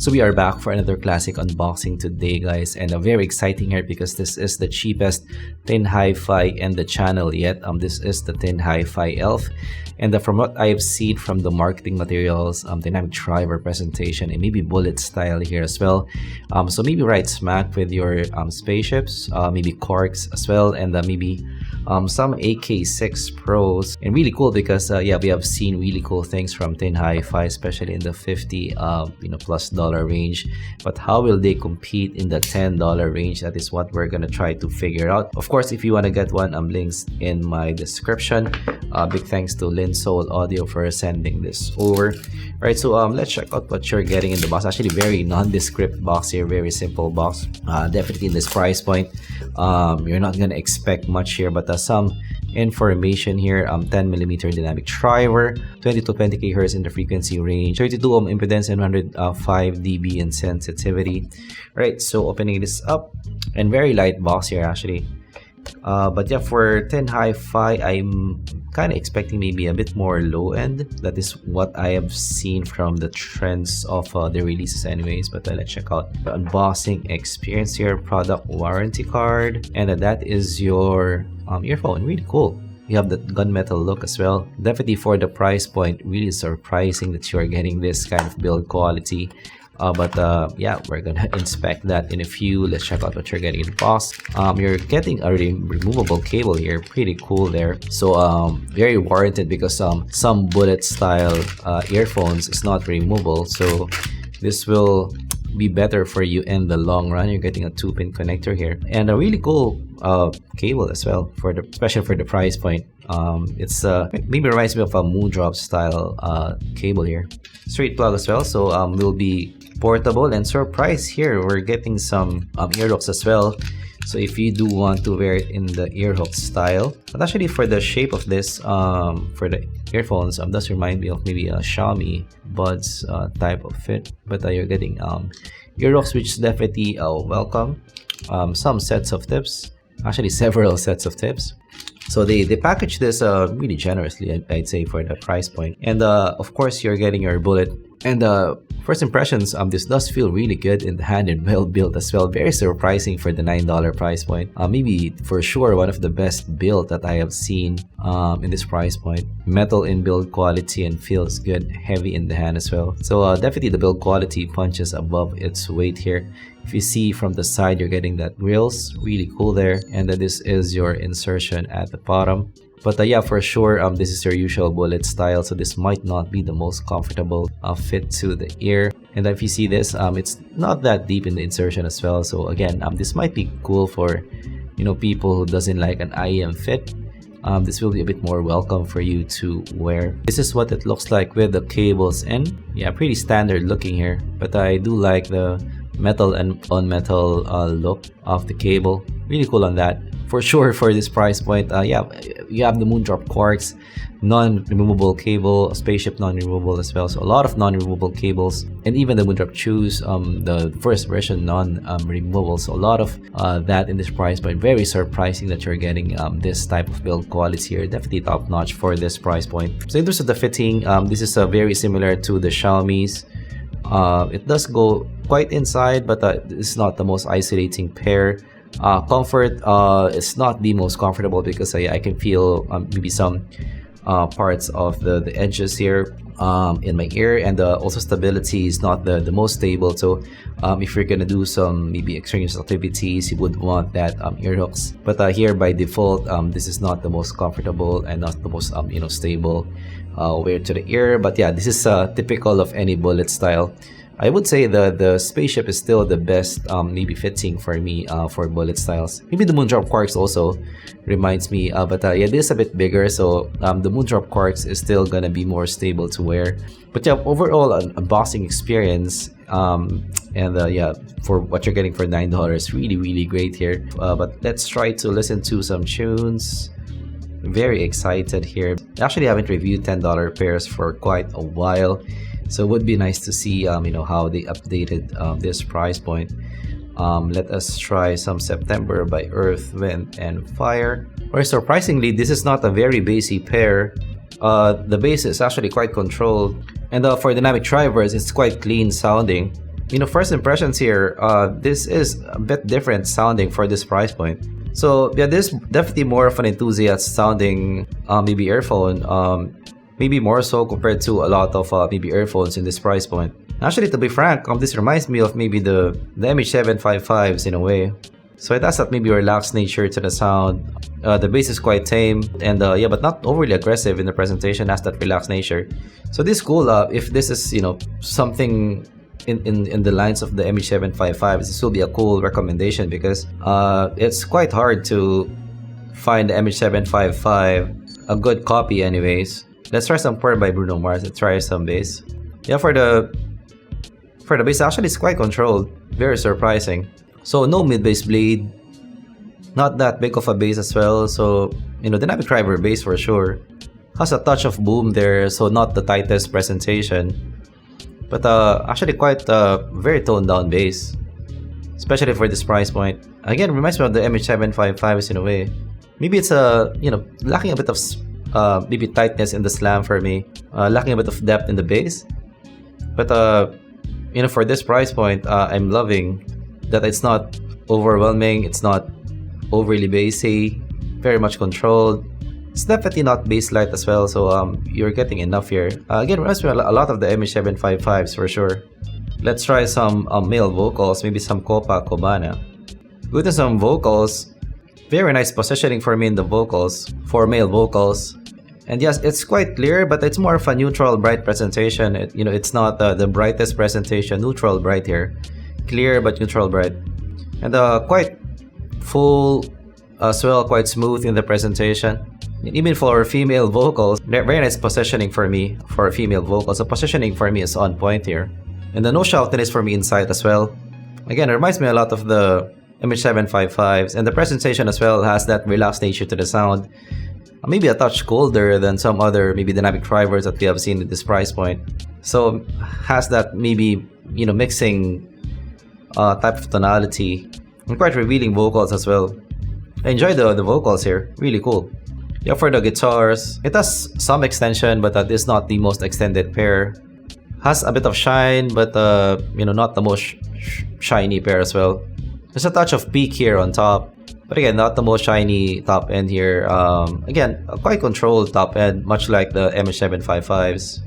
So we are back for another classic unboxing today, guys, and very exciting here because this is the cheapest Tinhifi in the channel yet. This is the Tinhifi ELF, and from what I've seen from the marketing materials, dynamic driver presentation, and maybe bullet style here as well. So maybe right smack with your spaceships, maybe corks as well, and maybe some AK6 Pros, and really cool because yeah, we have seen really cool things from Tinhifi, especially in the $50 plus range. But how will they compete in the $10 range? That is what we're gonna try to figure out. Of course, if you want to get one, links in my description. Big thanks to Soul Audio for sending this over. All right, so let's check out what you're getting in the box. Actually, very nondescript box here, very simple box. Definitely in this price point, you're not gonna expect much here, but some information here. 10mm dynamic driver, 20 to 20 kHz in the frequency range, 32 ohm impedance, and 105 dB in sensitivity. Right, so opening this up, and very light box here actually. But yeah, for Tinhifi, I'm kind of expecting maybe a bit more low end. That is what I have seen from the trends of the releases anyways. But let's check out the unboxing experience here, product warranty card, and that is your earphone. Really cool. You have the gunmetal look as well. Definitely for the price point, really surprising that you are getting this kind of build quality. But yeah, we're gonna inspect that in a few. Let's check out what you're getting in the box. You're getting a removable cable here, pretty cool there. So very warranted because some bullet style earphones is not removable, so this will be better for you in the long run. You're getting a 2-pin connector here, and a really cool cable as well, for the especially for the price point. It's maybe reminds me of a Moondrop style cable here. Straight plug as well, so will be portable. And surprise here, we're getting some ear hooks as well. So if you do want to wear it in the ear hook style, but actually for the shape of this, for the earphones, does remind me of maybe a Xiaomi Buds type of fit. But you're getting ear hooks, which is definitely welcome. Some sets of tips, actually several sets of tips. So they package this really generously, I'd say, for the price point. And of course, you're getting your bullet. And first impressions, this does feel really good in the hand and well built as well. Very surprising for the $9 price point. Maybe for sure one of the best build that I have seen in this price point. Metal in build quality and feels good, heavy in the hand as well. So definitely the build quality punches above its weight here. If you see from the side, you're getting that grills, really cool there. And then this is your insertion at the bottom. But yeah, for sure, this is your usual bullet style, so this might not be the most comfortable fit to the ear. And if you see this, it's not that deep in the insertion as well. So again, this might be cool for people who doesn't like an IEM fit. This will be a bit more welcome for you to wear. This is what it looks like with the cables in. Yeah, pretty standard looking here, but I do like the metal and on-metal look of the cable. Really cool on that. For sure, for this price point, yeah, you have the Moondrop quarks, non-removable cable, spaceship non-removable as well. So a lot of non-removable cables, and even the Moondrop Chews, the first version non-removable. So a lot of that in this price point. Very surprising that you're getting this type of build quality here. Definitely top notch for this price point. So in terms of the fitting, this is very similar to the Xiaomi's. It does go quite inside, but it's not the most isolating pair. Comfort, it's not the most comfortable because I can feel maybe some parts of the edges here in my ear, and also stability is not the most stable. So if you're gonna do some maybe extraneous activities, you would want that ear hooks. But here by default, this is not the most comfortable and not the most stable wear to the ear. But yeah, this is typical of any bullet style. I would say the spaceship is still the best maybe fitting for me for bullet styles. Maybe the Moondrop quarks also reminds me, but yeah, this is a bit bigger, so the Moondrop quarks is still gonna be more stable to wear. But yeah, overall an unboxing experience, and yeah, for what you're getting for $9, really great here. But let's try to listen to some tunes. Very excited here. Actually, I haven't reviewed $10 pairs for quite a while. So it would be nice to see how they updated this price point. Let us try some September by Earth, Wind, and Fire. Or surprisingly, this is not a very bassy pair. The bass is actually quite controlled, and for dynamic drivers, it's quite clean sounding. first impressions here, this is a bit different sounding for this price point. So yeah, this is definitely more of an enthusiast sounding maybe earphone, maybe more so compared to a lot of maybe earphones in this price point. Actually, to be frank, this reminds me of maybe the MH755s in a way. So it has that maybe relaxed nature to the sound. The bass is quite tame, and yeah, but not overly aggressive in the presentation. Has that relaxed nature. So this is cool. If this is something in the lines of the MH755s, this will be a cool recommendation because it's quite hard to find the MH755 a good copy anyways. Let's try some Porn by Bruno Mars. Let's try some bass. Yeah, for the bass, actually it's quite controlled, very surprising. So no mid bass bleed, not that big of a bass as well. So dynamic driver bass for sure. Has a touch of boom there, so not the tightest presentation. But actually quite very toned down bass, especially for this price point. Again, reminds me of the MH755s in a way. Maybe it's lacking a bit of maybe tightness in the slam for me, lacking a bit of depth in the bass. But for this price point, I'm loving that it's not overwhelming, it's not overly bassy, very much controlled. It's definitely not bass light as well, so you're getting enough here. Again, reminds me a lot of the MH755s for sure. Let's try some male vocals, maybe some Copa Cubana. Good to some vocals. Very nice positioning for me in the vocals, for male vocals. And yes, it's quite clear, but it's more of a neutral bright presentation. It's not the brightest presentation, neutral bright here. Clear but neutral bright. And quite full as well, quite smooth in the presentation. Even for female vocals, very nice positioning for me for female vocals. The positioning for me is on point here. And the no shoutiness for me inside as well. Again, it reminds me a lot of the MH755s, and the presentation as well has that relaxed nature to the sound. Maybe a touch colder than some other maybe dynamic drivers that we have seen at this price point. So has that maybe mixing type of tonality, and quite revealing vocals as well. I enjoy the vocals here, really cool. Yeah, for the guitars, it has some extension, but that is not the most extended pair. Has a bit of shine, but not the most shiny pair as well. There's a touch of peak here on top, but again, not the most shiny top end here. Again, a quite controlled top end, much like the MH755s.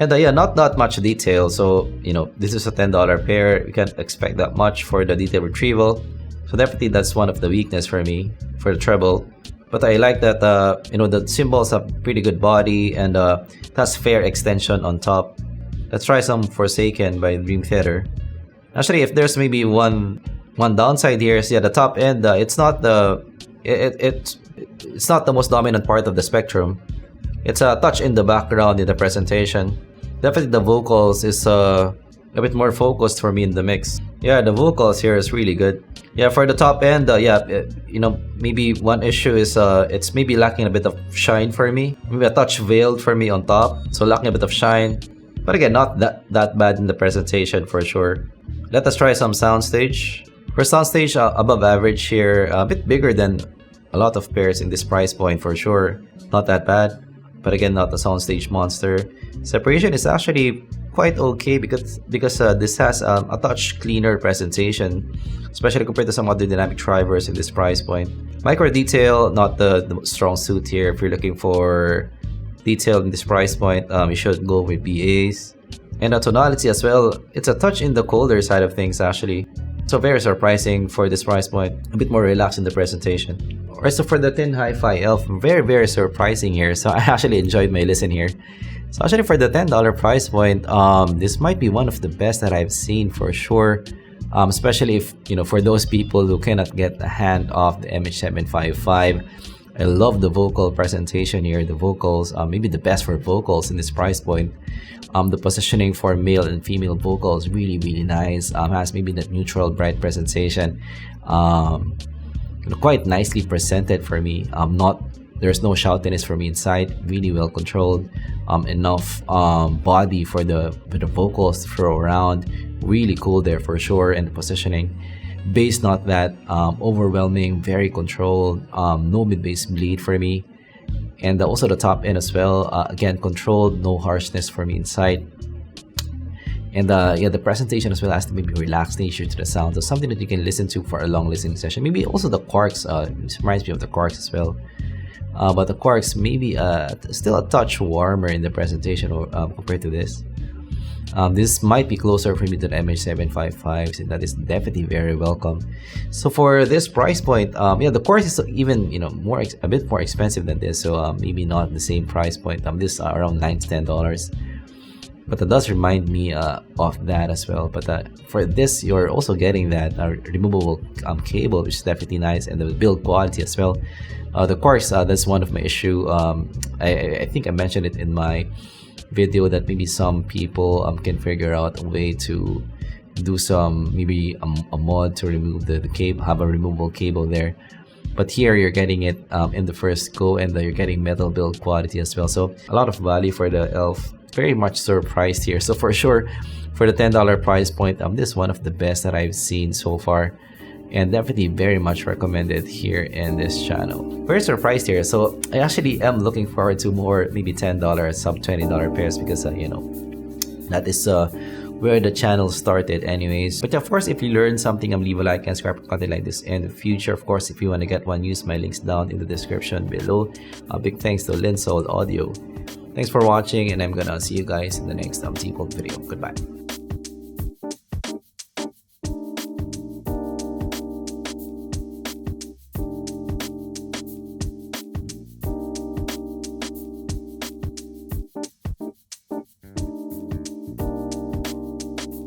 And yeah, not that much detail. So this is a $10 pair. You can't expect that much for the detail retrieval. So definitely that's one of the weakness for me for the treble. But I like that the cymbals have pretty good body, and that's fair extension on top. Let's try some Forsaken by Dream Theater. Actually, if there's maybe one downside here is, yeah, the top end. It's not it's not the most dominant part of the spectrum. It's a touch in the background in the presentation. Definitely the vocals is a bit more focused for me in the mix. Yeah, the vocals here is really good. Yeah, for the top end, maybe one issue is it's maybe lacking a bit of shine for me. Maybe a touch veiled for me on top, so lacking a bit of shine. But again, not that bad in the presentation for sure. Let us try some soundstage. For soundstage, above average here, a bit bigger than a lot of pairs in this price point for sure. Not that bad, but again, not a soundstage monster. Separation is actually quite okay because this has a touch cleaner presentation, especially compared to some other dynamic drivers in this price point. Micro detail, not the strong suit here. If you're looking for detail in this price point, you should go with BAs. And the tonality as well, it's a touch in the colder side of things actually. So very surprising for this price point, a bit more relaxed in the presentation. Alright, so for the Tinhifi Elf, very surprising here. So I actually enjoyed my listen here. So actually for the $10 price point, this might be one of the best that I've seen for sure. Especially if, for those people who cannot get the hand off the MH755. I love the vocal presentation here. The vocals, maybe the best for vocals in this price point. The positioning for male and female vocals really nice. Has maybe that neutral bright presentation. Quite nicely presented for me. There's no shoutiness for me inside. Really well controlled. Enough body for the vocals to throw around. Really cool there for sure. And the positioning. Bass not that overwhelming, very controlled, no mid-bass bleed for me, and also the top end as well, again controlled, no harshness for me inside. And yeah, the presentation as well has to maybe relax nature to the sound, so something that you can listen to for a long listening session. Maybe also the Quarks, it reminds me of the Quarks as well. But the Quarks maybe still a touch warmer in the presentation compared to this. This might be closer for me to the MH755s, and that is definitely very welcome. So for this price point, yeah, the Quarks is even a bit more expensive than this, so maybe not the same price point. This around $9 to $10. But that does remind me of that as well. But for this, you're also getting that removable cable, which is definitely nice, and the build quality as well. The Quarks, that's one of my issue. I think I mentioned it in my video that maybe some people can figure out a way to do some, maybe a mod to remove the cable, have a removable cable there. But here you're getting it in the first go, and you're getting metal build quality as well. So a lot of value for the ELPH. Very much surprised here. So for sure, for the $10 price point, this is one of the best that I've seen so far, and definitely very much recommended here in this channel. Very surprised here. So I actually am looking forward to more maybe $10 sub $20 pairs, because that is where the channel started anyways. But of course, if you learned something, leave a like and subscribe for content like this in the future. Of course, if you want to get one, use my links down in the description below. Big thanks to Linsold Audio. Thanks for watching, and I'm gonna see you guys in the next zpolt video. Goodbye.